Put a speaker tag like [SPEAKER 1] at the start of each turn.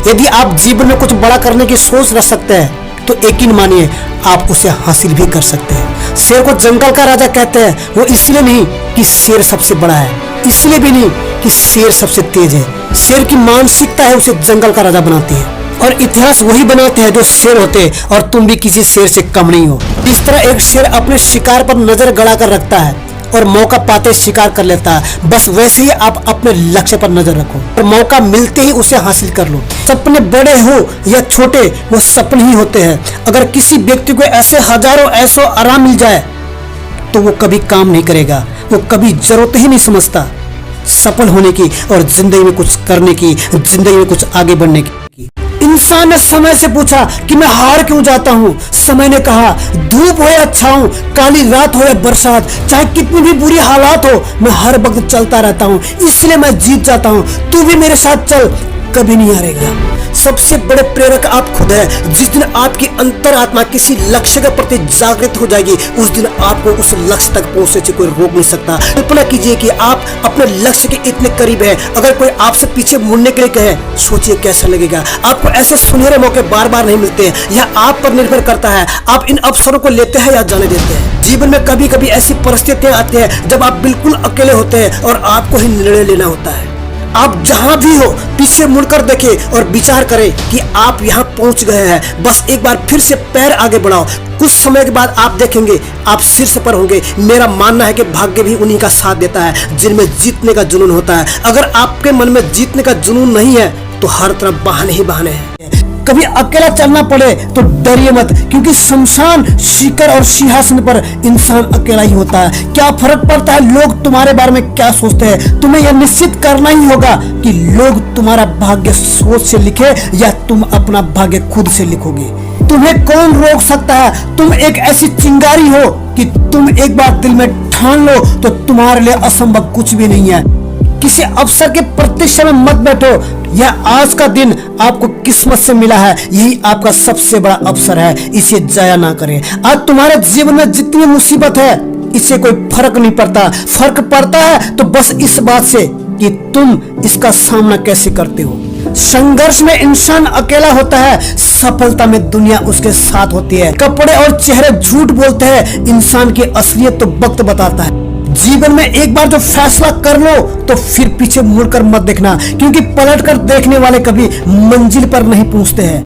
[SPEAKER 1] यदि आप जीवन में कुछ बड़ा करने की सोच रख सकते हैं तो यकीन मानिए आप उसे हासिल भी कर सकते हैं। शेर को जंगल का राजा कहते हैं, वो इसलिए नहीं कि शेर सबसे बड़ा है, इसलिए भी नहीं कि शेर सबसे तेज है। शेर की मानसिकता है उसे जंगल का राजा बनाती है, और इतिहास वही बनाते हैं जो शेर होते हैं, और तुम भी किसी शेर से कम नहीं हो। इस तरह एक शेर अपने शिकार पर नजर गड़ा कर रखता है और मौका पाते शिकार कर लेता है, बस वैसे ही आप अपने लक्ष्य पर नजर रखो और मौका मिलते ही उसे हासिल कर लो। सपने बड़े हो या छोटे, वो सपने ही होते हैं। अगर किसी व्यक्ति को ऐसे हजारों ऐसो आराम मिल जाए तो वो कभी काम नहीं करेगा, वो कभी जरूरत ही नहीं समझता सफल होने की और जिंदगी में कुछ करने की, जिंदगी में कुछ आगे बढ़ने की। इंसान ने समय से पूछा कि मैं हार क्यों जाता हूँ। समय ने कहा, धूप हो या छाँव, काली रात हो या बरसात, चाहे कितनी भी बुरी हालात हो, मैं हर वक्त चलता रहता हूँ, इसलिए मैं जीत जाता हूँ। तू भी मेरे साथ चल, कभी नहीं हारेगा। सबसे बड़े प्रेरक आप खुद है। जिस दिन आपकी अंतरात्मा किसी लक्ष्य के प्रति जागृत हो जाएगी, उस दिन आपको उस लक्ष्य तक पहुंचने से कोई रोक नहीं सकता। कल्पना कीजिए कि आप अपने लक्ष्य के इतने करीब हैं, अगर कोई आपसे पीछे मुड़ने के लिए कहे, सोचिए कैसा लगेगा। आपको ऐसे सुनहरे मौके बार बार नहीं मिलते। यह आप पर निर्भर करता है, आप इन अवसरों को लेते हैं या जाने देते हैं। जीवन में कभी कभी ऐसी परिस्थितियां आती है जब आप बिल्कुल अकेले होते हैं और आपको ही निर्णय लेना होता है। आप जहां भी हो पीछे मुड़कर देखें और विचार करें कि आप यहां पहुंच गए हैं। बस एक बार फिर से पैर आगे बढ़ाओ। कुछ समय के बाद आप देखेंगे आप शीर्ष पर होंगे। मेरा मानना है कि भाग्य भी उन्हीं का साथ देता है जिनमें जीतने का जुनून होता है। अगर आपके मन में जीतने का जुनून नहीं है तो हर तरफ बहाने ही बहाने हैं। कभी अकेला चलना पड़े तो डरिए मत, क्योंकि शमशान, शिखर और सिंहासन पर इंसान अकेला ही होता है। क्या फर्क पड़ता है लोग तुम्हारे बारे में क्या सोचते हैं। तुम्हें यह निश्चित करना ही होगा कि लोग तुम्हारा भाग्य सोच से लिखे या तुम अपना भाग्य खुद से लिखोगे। तुम्हें कौन रोक सकता है। तुम एक ऐसी चिंगारी हो कि तुम एक बार दिल में ठान लो तो तुम्हारे लिए असंभव कुछ भी नहीं है। किसी अवसर के प्रतीक्षा में मत बैठो। यह आज का दिन आपको किस्मत से मिला है, यही आपका सबसे बड़ा अवसर है, इसे जाया ना करें। आज तुम्हारे जीवन में जितनी मुसीबत है इससे कोई फर्क नहीं पड़ता। फर्क पड़ता है तो बस इस बात से कि तुम इसका सामना कैसे करते हो। संघर्ष में इंसान अकेला होता है, सफलता में दुनिया उसके साथ होती है। कपड़े और चेहरे झूठ बोलते हैं, इंसान की असलियत तो वक्त बताता है। जीवन में एक बार जो फैसला कर लो तो फिर पीछे मुड़कर मत देखना, क्योंकि पलटकर देखने वाले कभी मंजिल पर नहीं पहुंचते हैं।